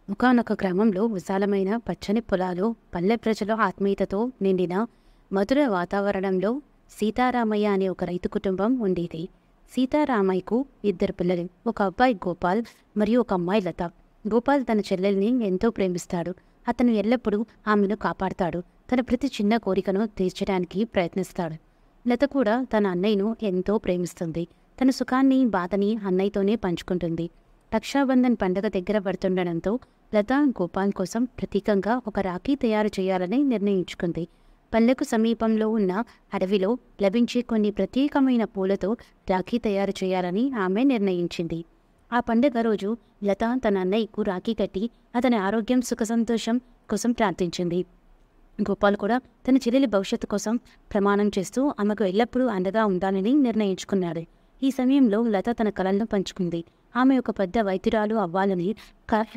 ఒకానొక గ్రామంలో విశాలమైన పచ్చని పొలాలు, పల్లె ప్రజల ఆత్మీయతతో నిండిన మధుర వాతావరణంలో సీతారామయ్య అనే ఒక రైతు కుటుంబం ఉండేది. సీతారామయ్యకు ఇద్దరు పిల్లలు, ఒక అబ్బాయి గోపాల్ మరియు ఒక అమ్మాయి లత. గోపాల్ తన చెల్లెల్ని ఎంతో ప్రేమిస్తాడు. అతను ఎల్లప్పుడూ ఆమెను కాపాడతాడు. తన ప్రతి చిన్న కోరికను తీర్చడానికి ప్రయత్నిస్తాడు. లత కూడా తన అన్నయ్యను ఎంతో ప్రేమిస్తుంది. తన సుఖాన్ని, బాధని అన్నయ్యతోనే పంచుకుంటుంది. రక్షాబంధన్ పండుగ దగ్గర పడుతుండడంతో లత గోపాల్ కోసం ప్రత్యేకంగా ఒక రాఖీ తయారు చేయాలని నిర్ణయించుకుంది. పల్లెకు సమీపంలో ఉన్న అడవిలో లభించే కొన్ని ప్రత్యేకమైన పూలతో రాఖీ తయారు చేయాలని ఆమె నిర్ణయించింది. ఆ పండుగ రోజు లత తన అన్నయ్యకు రాఖీ కట్టి అతని ఆరోగ్యం, సుఖ సంతోషం కోసం ప్రార్థించింది. గోపాల్ కూడా తన చెల్లెలి భవిష్యత్తు కోసం ప్రమాణం చేస్తూ ఆమెకు ఎల్లప్పుడూ అండగా ఉండాలని నిర్ణయించుకున్నాడు. ఈ సమయంలో లత తన కలలను పంచుకుంది. ఆమె ఒక పెద్ద వైద్యురాలు అవ్వాలని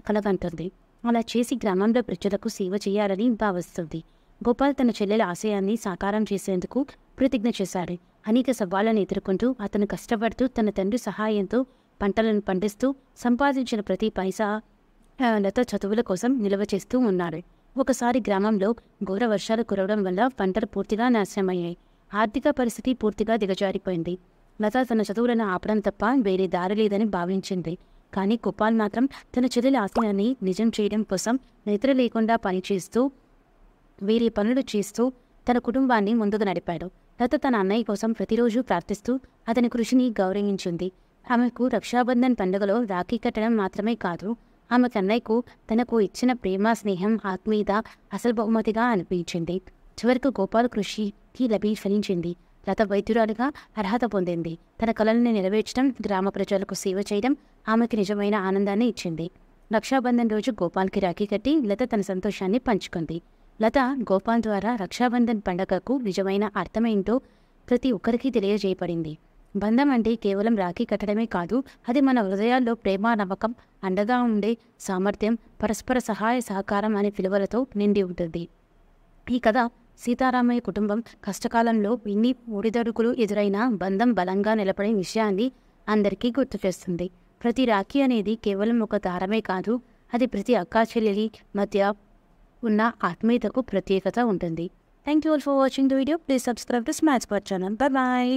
కలగంటుంది. అలా చేసి గ్రామంలో ప్రజలకు సేవ చేయాలని భావిస్తుంది. గోపాల్ తన చెల్లెల ఆశయాన్ని సాకారం చేసేందుకు ప్రతిజ్ఞ చేశాడు. అనేక సవాళ్లను ఎదుర్కొంటూ అతను కష్టపడుతూ తన తండ్రి సహాయంతో పంటలను పండిస్తూ సంపాదించిన ప్రతి పైసా లత చదువుల కోసం నిల్వ చేస్తూ ఉన్నాడు. ఒకసారి గ్రామంలో ఘోర వర్షాలు కురవడం వల్ల పంటలు పూర్తిగా నాశనమయ్యాయి. ఆర్థిక పరిస్థితి పూర్తిగా దిగజారిపోయింది. లత తన చదువులను ఆపడం తప్ప వేరే దారి లేదని భావించింది. కానీ గోపాల్ మాత్రం తన చెల్లెలి ఆశయాన్ని నిజం చేయడం కోసం నిద్ర లేకుండా పనిచేస్తూ, వేరే పనులు చేస్తూ తన కుటుంబాన్ని ముందుకు నడిపాడు. లత తన అన్నయ్య కోసం ప్రతిరోజు ప్రార్థిస్తూ అతని కృషిని గౌరవించింది. ఆమెకు రక్షాబంధన్ పండుగలో రాఖీ కట్టడం మాత్రమే కాదు, ఆమెకు అన్నయ్యకు తనకు ఇచ్చిన ప్రేమ, స్నేహం, ఆత్మీయత అసలు బహుమతిగా అనిపించింది. చివరకు గోపాల్ కృషికి ఫలించింది. లత వైద్యురాలుగా అర్హత పొందింది. తన కలల్ని నెరవేర్చడం, గ్రామ ప్రజలకు సేవ చేయడం ఆమెకు నిజమైన ఆనందాన్ని ఇచ్చింది. రక్షాబంధన్ రోజు గోపాల్కి రాఖీ కట్టి లత తన సంతోషాన్ని పంచుకుంది. లత గోపాల్ ద్వారా రక్షాబంధన్ పండుగకు నిజమైన అర్థమేంటో ప్రతి ఒక్కరికి తెలియజేయబడింది. బంధం అంటే కేవలం రాఖీ కట్టడమే కాదు, అది మన హృదయాల్లో ప్రేమ, నమ్మకం, అండగా ఉండే సామర్థ్యం, పరస్పర సహాయ సహకారం అనే విలువలతో నిండి ఉంటుంది. ఈ కథ సీతారామయ్య కుటుంబం కష్టకాలంలో ఎన్ని ఒడిదడుకులు ఎదురైనా బంధం బలంగా నిలబడే విషయాన్ని అందరికీ గుర్తు చేస్తుంది. ప్రతి రాఖీ అనేది కేవలం ఒక దారమే కాదు, అది ప్రతి అక్కా చెల్లెలి మధ్య ఉన్న ఆత్మీయతకు ప్రత్యేకత ఉంటుంది. Thank you all for watching the video. Please subscribe to స్మాచ్ పర్ ఛానల్. Bye bye.